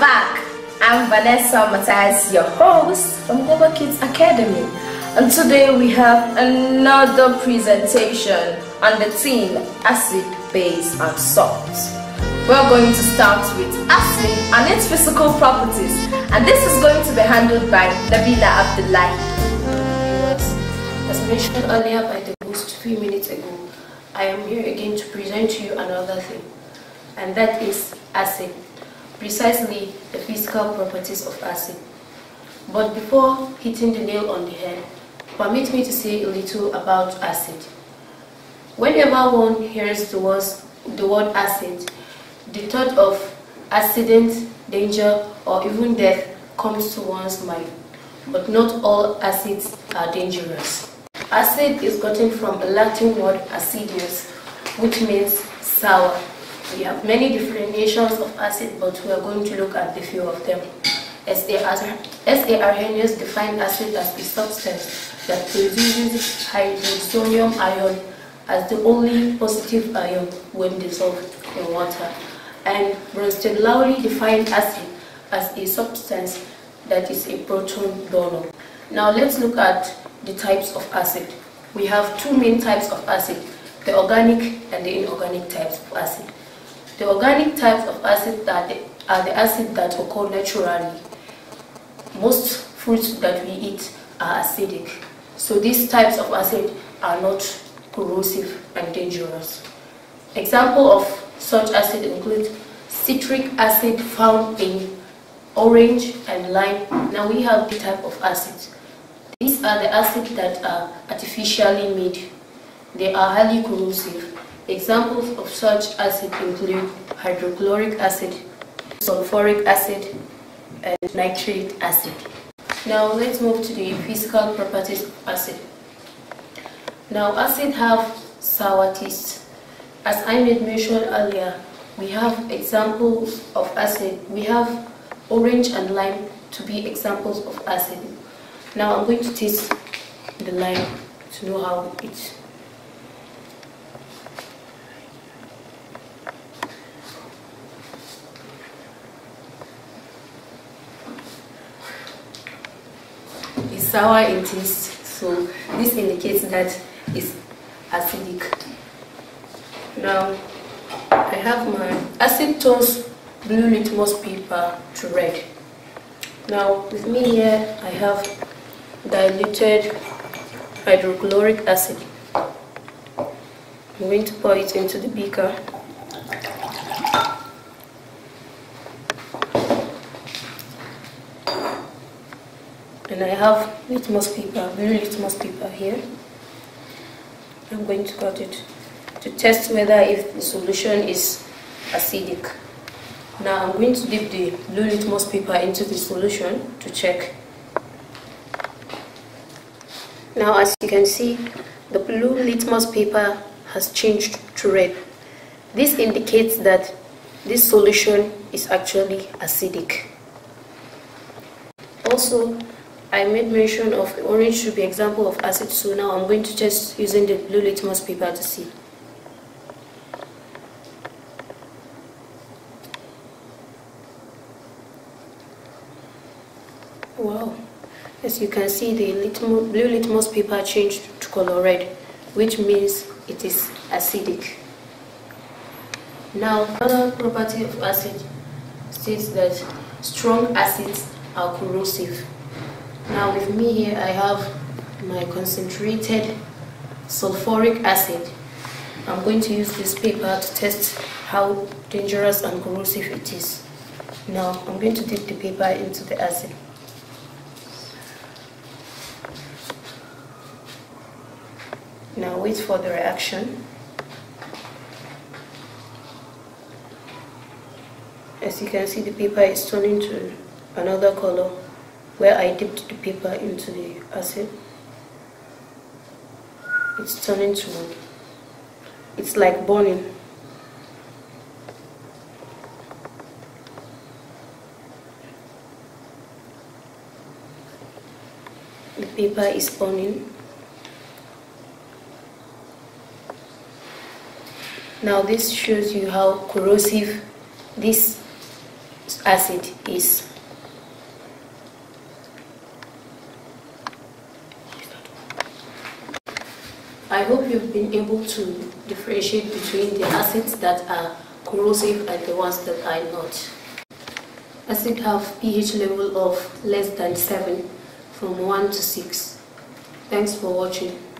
back. I'm Vanessa Matthias, your host from Global Kids Academy, and today we have another presentation on the theme acid, base, and salts. We're going to start with acid and its physical properties, and this is going to be handled by Nabila Abdullahi. As mentioned earlier by the host a few minutes ago, I am here again to present to you another thing, and that is acid. Precisely the physical properties of acid. But before hitting the nail on the head, permit me to say a little about acid. Whenever one hears the word acid, the thought of accident, danger, or even death comes to one's mind. But not all acids are dangerous. Acid is gotten from a Latin word acidius, which means sour. We have many differentiations of acid, but we are going to look at a few of them. S.A. Arrhenius defined acid as a substance that produces hydrosonium ion as the only positive ion when dissolved in water. And Bronsted-Lowry defined acid as a substance that is a proton donor. Now let's look at the types of acid. We have two main types of acid, the organic and the inorganic types of acid. The organic types of acid are the acid that occur naturally. Most fruits that we eat are acidic. So these types of acid are not corrosive and dangerous. Example of such acid include citric acid found in orange and lime. Now we have the type of acids. These are the acids that are artificially made. They are highly corrosive. Examples of such acid include hydrochloric acid, sulfuric acid, and nitric acid. Now let's move to the physical properties of acid. Now acid have sour taste. As I made mention earlier, we have examples of acid. We have orange and lime to be examples of acid. Now I'm going to taste the lime to know how it's. It's sour in taste, so this indicates that it's acidic. Now I have my acid tones blue litmus paper to red. Now with me here I have diluted hydrochloric acid. I'm going to pour it into the beaker. And I have litmus paper, blue litmus paper here. I'm going to cut it to test whether if the solution is acidic. Now I'm going to dip the blue litmus paper into the solution to check. Now as you can see, the blue litmus paper has changed to red. This indicates that this solution is actually acidic. Also, I made mention of orange should be example of acid, so now I'm going to test using the blue litmus paper to see. Wow, as you can see, the blue litmus paper changed to color red, which means it is acidic. Now, another property of acid states that strong acids are corrosive. Now with me here I have my concentrated sulfuric acid. I'm going to use this paper to test how dangerous and corrosive it is. Now I'm going to dip the paper into the acid. Now wait for the reaction. As you can see, the paper is turning to another color where I dipped the paper into the acid. It's turning to, it's like burning. The paper is burning. Now this shows you how corrosive this acid is. I hope you've been able to differentiate between the acids that are corrosive and the ones that are not. Acids have pH level of less than 7 from 1 to 6. Thanks for watching.